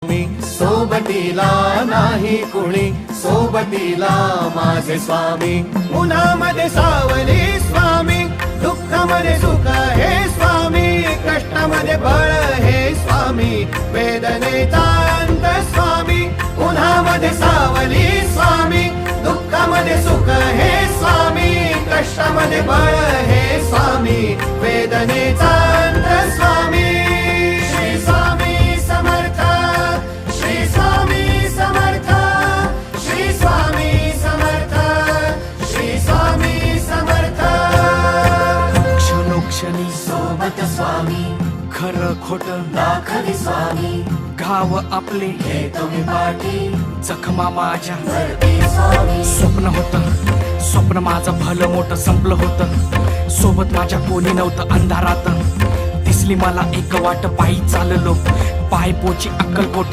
मी सोबतीला नाही कुणी, सोबतीला माझे स्वामी. उन्हामध्ये सावली स्वामी, दुःखामध्ये सुख हे स्वामी, कष्टामध्ये बळ हे स्वामी, वेदनेचा अंत स्वामी. उन्हामध्ये सावली स्वामी, दुःखामध्ये सुख हे स्वामी, कष्टामध्ये बळ हे स्वामी, वेदनेचा अंत स्वामी. श्री स्वामी समर्थ, श्री स्वामी समर्थ, श्री स्वामी समर्थ, श्री स्वामी समर्थ. क्षणोक्षणी सोबत स्वामी, खरं खोट दाखवी स्वामी, घाव आपले घेतो मी पाठी, जखमा माझ्या भरती स्वामी. स्वप्न होतं, स्वप्न माझं भलं मोठं संपलं होतं. सोबत माझ्या कोणी नव्हतं अंधारात. दिसली मला एक वाट, पायी चाललो पाय पोची अक्कलकोट.